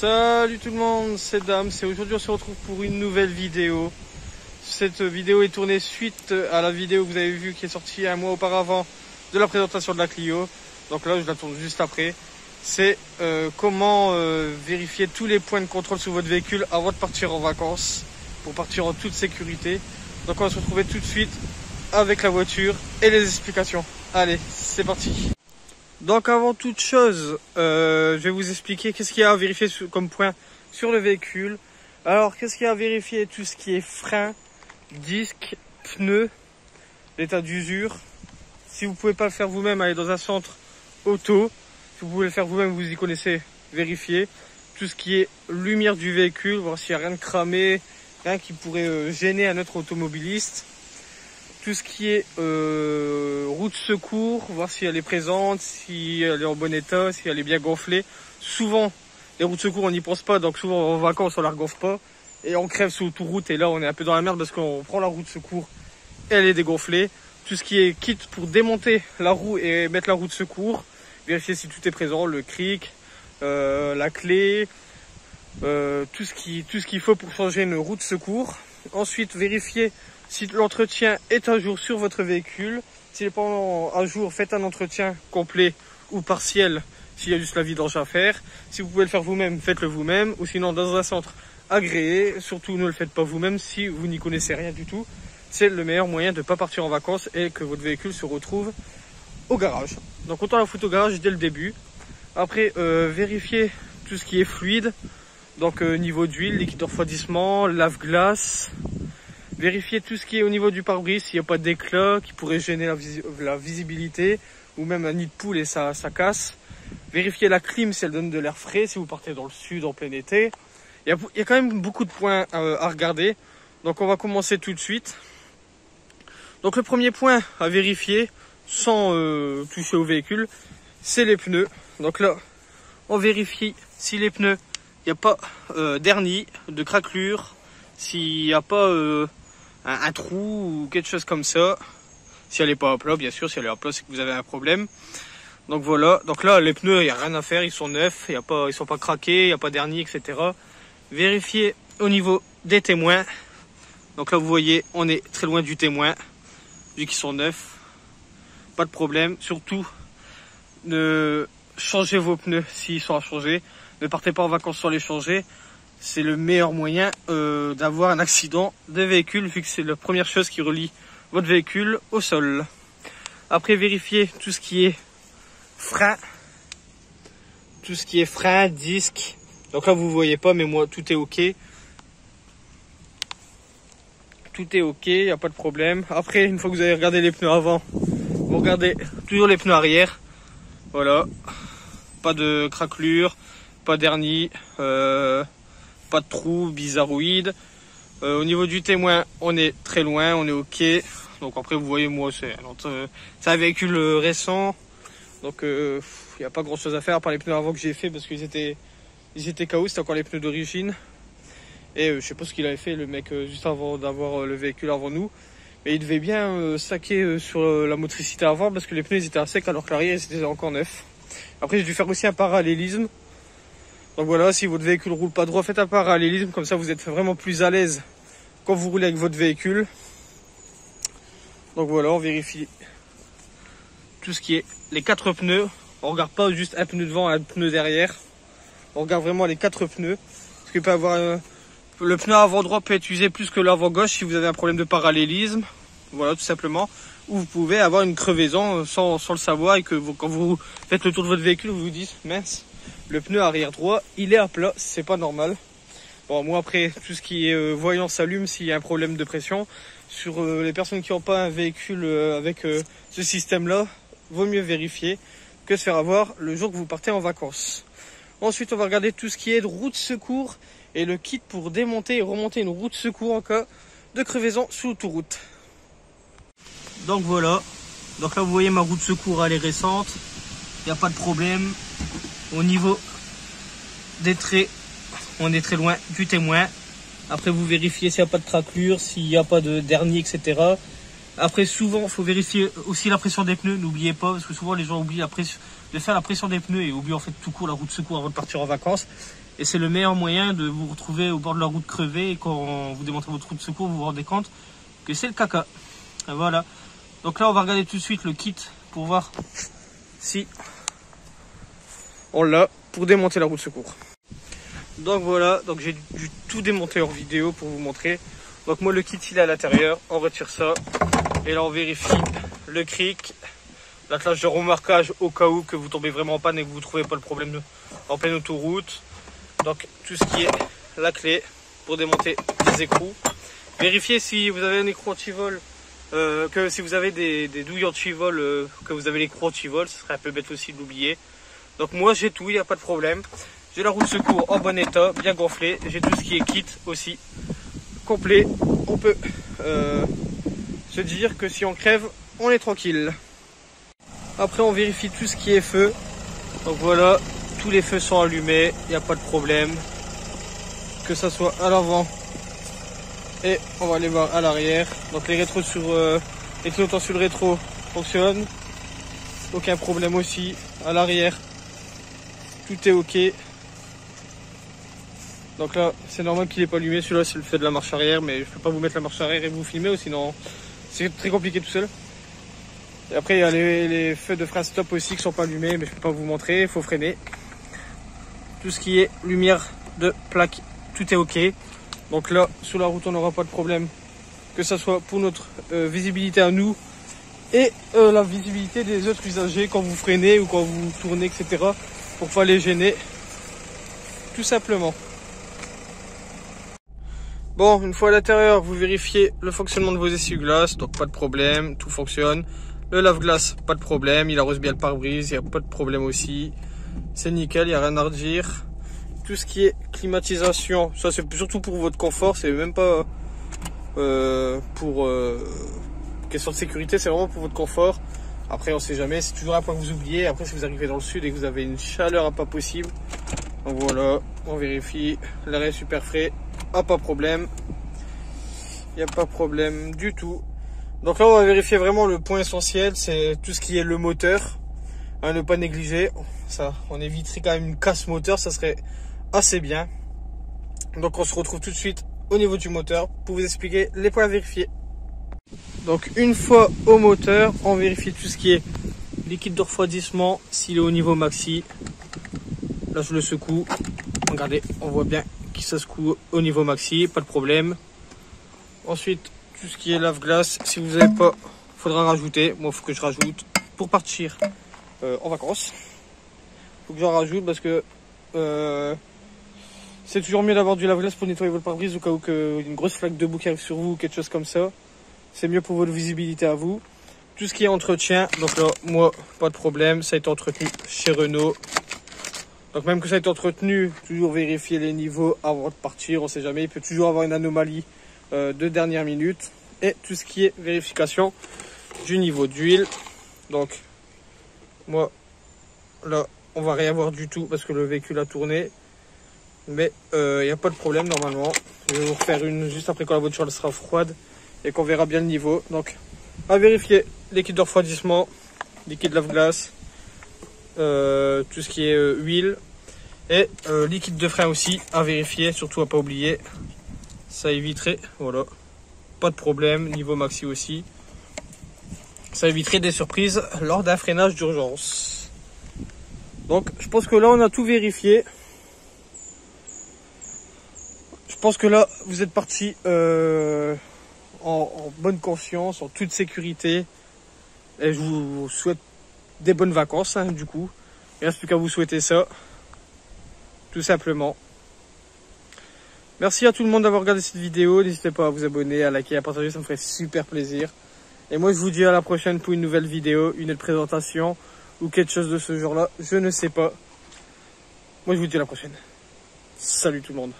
Salut tout le monde, c'est Dame, aujourd'hui on se retrouve pour une nouvelle vidéo. Cette vidéo est tournée suite à la vidéo que vous avez vue qui est sortie un mois auparavant de la présentation de la Clio. Donc là je la tourne juste après. C'est comment vérifier tous les points de contrôle sur votre véhicule avant de partir en vacances, pour partir en toute sécurité. Donc on va se retrouver tout de suite avec la voiture et les explications. Allez, c'est parti. Donc avant toute chose, je vais vous expliquer qu'est-ce qu'il y a à vérifier comme point sur le véhicule. Alors qu'est-ce qu'il y a à vérifier? Tout ce qui est frein, disque, pneus, l'état d'usure. Si vous pouvez pas le faire vous-même, allez dans un centre auto. Si vous pouvez le faire vous-même, vous y connaissez, vérifiez. Tout ce qui est lumière du véhicule, voir s'il n'y a rien de cramé, rien qui pourrait gêner un autre automobiliste. Tout ce qui est roue de secours, voir si elle est présente, si elle est en bon état, si elle est bien gonflée. Souvent, les roues de secours, on n'y pense pas, donc souvent en vacances, on la regonfle pas. Et on crève sur l'autoroute, et là, on est un peu dans la merde parce qu'on prend la roue de secours, elle est dégonflée. Tout ce qui est kit pour démonter la roue et mettre la roue de secours, vérifier si tout est présent, le cric, la clé, tout ce qu'il faut pour changer une roue de secours. Ensuite, vérifier si l'entretien est à jour sur votre véhicule. S'il n'est pas à jour, faites un entretien complet ou partiel s'il y a juste la vidange à faire. Si vous pouvez le faire vous-même, faites-le vous-même. Ou sinon dans un centre agréé. Surtout ne le faites pas vous-même si vous n'y connaissez rien du tout. C'est le meilleur moyen de ne pas partir en vacances et que votre véhicule se retrouve au garage. Donc autant la foutre au garage dès le début. Après, vérifiez tout ce qui est fluide. Donc niveau d'huile, liquide de refroidissement, lave-glace. Vérifiez tout ce qui est au niveau du pare-brise, s'il n'y a pas d'éclat qui pourrait gêner la visibilité, ou même un nid de poule et ça casse. Vérifiez la clim si elle donne de l'air frais, si vous partez dans le sud en plein été. Il y a quand même beaucoup de points à regarder, donc on va commencer tout de suite. Donc le premier point à vérifier, sans toucher au véhicule, c'est les pneus. Donc là, on vérifie si les pneus, il n'y a pas d'hernie, de craquelure, s'il n'y a pas un trou ou quelque chose comme ça. Si elle n'est pas à plat, bien sûr, si elle est à plat, c'est que vous avez un problème. Donc voilà, donc là les pneus, il n'y a rien à faire, ils sont neufs, ils sont pas craqués, il n'y a pas d'hernie, etc. Vérifiez au niveau des témoins. Donc là vous voyez, on est très loin du témoin, vu qu'ils sont neufs. Pas de problème, surtout ne changez vos pneus s'ils sont à changer. Ne partez pas en vacances sans les changer. C'est le meilleur moyen d'avoir un accident de véhicule, vu que c'est la première chose qui relie votre véhicule au sol. Après, vérifiez tout ce qui est frein. Tout ce qui est frein, disque. Donc là, vous ne voyez pas, mais moi, tout est OK. Tout est OK, il n'y a pas de problème. Après, une fois que vous avez regardé les pneus avant, vous regardez toujours les pneus arrière. Voilà. Pas de craquelure, pas d'hernie. Pas de trou bizarroïde. Au niveau du témoin, on est très loin, on est OK. Donc après, vous voyez, moi, c'est un véhicule récent. Donc il n'y a pas grand chose à faire par les pneus avant que j'ai fait parce qu'ils étaient KO, c'était encore les pneus d'origine. Et je sais pas ce qu'il avait fait le mec juste avant d'avoir le véhicule avant nous. Mais il devait bien saquer sur la motricité avant parce que les pneus ils étaient à sec alors que l'arrière ils étaient encore neufs. Après, j'ai dû faire aussi un parallélisme. Donc voilà, si votre véhicule roule pas droit, faites un parallélisme, comme ça vous êtes vraiment plus à l'aise quand vous roulez avec votre véhicule. Donc voilà, on vérifie tout ce qui est les 4 pneus. On regarde pas juste un pneu devant, un pneu derrière. On regarde vraiment les 4 pneus. Parce qu'il peut avoir le pneu avant droit peut être usé plus que l'avant gauche si vous avez un problème de parallélisme. Voilà, tout simplement. Ou vous pouvez avoir une crevaison sans le savoir et que quand vous faites le tour de votre véhicule, vous vous dites mince. Le pneu arrière droit, il est à plat, c'est pas normal. Bon, moi après, tout ce qui est voyant s'allume s'il y a un problème de pression. Sur les personnes qui n'ont pas un véhicule avec ce système-là, vaut mieux vérifier que se faire avoir le jour que vous partez en vacances. Ensuite, on va regarder tout ce qui est de roue de secours et le kit pour démonter et remonter une roue de secours en cas de crevaison sous l'autoroute. Donc voilà, donc là vous voyez ma roue de secours, elle est récente, il n'y a pas de problème. Au niveau des traits, on est très loin du témoin. Après, vous vérifiez s'il n'y a pas de craquelure, s'il n'y a pas de dernier, etc. Après, souvent, il faut vérifier aussi la pression des pneus. N'oubliez pas, parce que souvent, les gens oublient de faire la pression des pneus et oublient en fait tout court la roue de secours avant de partir en vacances. Et c'est le meilleur moyen de vous retrouver au bord de la route crevé et quand vous démontrez votre roue de secours, vous vous rendez compte que c'est le caca. Et voilà. Donc là, on va regarder tout de suite le kit pour voir si on l'a pour démonter la roue de secours. Donc voilà, donc j'ai dû tout démonter hors vidéo pour vous montrer. Donc moi, le kit, il est à l'intérieur. On retire ça. Et là, on vérifie le cric, l'attelage de remarquage au cas où que vous tombez vraiment en panne et que vous ne trouvez pas le problème en pleine autoroute. Donc tout ce qui est la clé pour démonter les écrous. Vérifiez si vous avez un écrou anti-vol, que si vous avez des douilles anti-vol, que vous avez l'écrou anti-vol, ce serait un peu bête aussi de l'oublier. Donc moi j'ai tout, il n'y a pas de problème. J'ai la roue de secours en bon état, bien gonflée. J'ai tout ce qui est kit aussi complet. On peut se dire que si on crève, on est tranquille. Après on vérifie tout ce qui est feu. Donc voilà. Tous les feux sont allumés, il n'y a pas de problème. Que ça soit à l'avant et on va aller voir à l'arrière. Donc les rétros les clignotants sur le rétro fonctionnent. Aucun problème aussi. À l'arrière, tout est ok. Donc là, c'est normal qu'il n'est pas allumé. Celui-là, c'est le fait de la marche arrière, mais je ne peux pas vous mettre la marche arrière et vous filmer, sinon c'est très compliqué tout seul. Et après, il y a les feux de frein stop aussi qui sont pas allumés, mais je ne peux pas vous montrer, il faut freiner. Tout ce qui est lumière de plaque, tout est ok. Donc là, sur la route, on n'aura pas de problème. Que ce soit pour notre visibilité à nous et la visibilité des autres usagers quand vous freinez ou quand vous tournez, etc. Pour pas les gêner. Tout simplement. Bon, une fois à l'intérieur, vous vérifiez le fonctionnement de vos essuie-glaces. Donc pas de problème, tout fonctionne. Le lave-glace, pas de problème. Il arrose bien le pare-brise, il n'y a pas de problème aussi. C'est nickel, il n'y a rien à redire. Tout ce qui est climatisation, ça c'est surtout pour votre confort, c'est même pas pour question de sécurité, c'est vraiment pour votre confort. Après on sait jamais, c'est toujours un point que vous oubliez. Après si vous arrivez dans le sud et que vous avez une chaleur à pas possible, donc voilà, on vérifie, l'air est super frais, pas de problème. Il n'y a pas de problème du tout. Donc là on va vérifier vraiment le point essentiel, c'est tout ce qui est le moteur. À ne pas négliger, ça, on éviterait quand même une casse moteur, ça serait assez bien. Donc on se retrouve tout de suite au niveau du moteur pour vous expliquer les points à vérifier. Donc une fois au moteur, on vérifie tout ce qui est liquide de refroidissement, s'il est au niveau maxi. Là je le secoue, regardez, on voit bien qu'il se secoue au niveau maxi, pas de problème. Ensuite tout ce qui est lave-glace, si vous n'avez pas, il faudra rajouter. Moi il faut que je rajoute pour partir en vacances. Faut que j'en rajoute parce que c'est toujours mieux d'avoir du lave-glace pour nettoyer votre pare-brise au cas où une grosse flaque de boue qui arrive sur vous ou quelque chose comme ça. C'est mieux pour votre visibilité à vous. Tout ce qui est entretien, donc là moi pas de problème, ça a été entretenu chez Renault. Donc même que ça a été entretenu, toujours vérifier les niveaux avant de partir, on sait jamais, il peut toujours avoir une anomalie de dernière minute. Et tout ce qui est vérification du niveau d'huile. Donc moi là on va rien voir du tout parce que le véhicule a tourné, mais il n'y a pas de problème normalement. Je vais vous refaire une juste après quand la voiture elle sera froide et qu'on verra bien le niveau. Donc à vérifier liquide de refroidissement, liquide lave-glace, tout ce qui est huile et liquide de frein aussi à vérifier, surtout à pas oublier, ça éviterait, voilà, pas de problème, niveau maxi aussi. Ça éviterait des surprises lors d'un freinage d'urgence. Donc je pense que là on a tout vérifié. Je pense que là vous êtes parti en bonne conscience, en toute sécurité. Et je vous souhaite des bonnes vacances hein, du coup. Il ne reste plus qu'à vous souhaiter ça. Tout simplement. Merci à tout le monde d'avoir regardé cette vidéo. N'hésitez pas à vous abonner, à liker, à partager, ça me ferait super plaisir. Et moi je vous dis à la prochaine pour une nouvelle vidéo, une autre présentation ou quelque chose de ce genre là, je ne sais pas. Moi je vous dis à la prochaine. Salut tout le monde.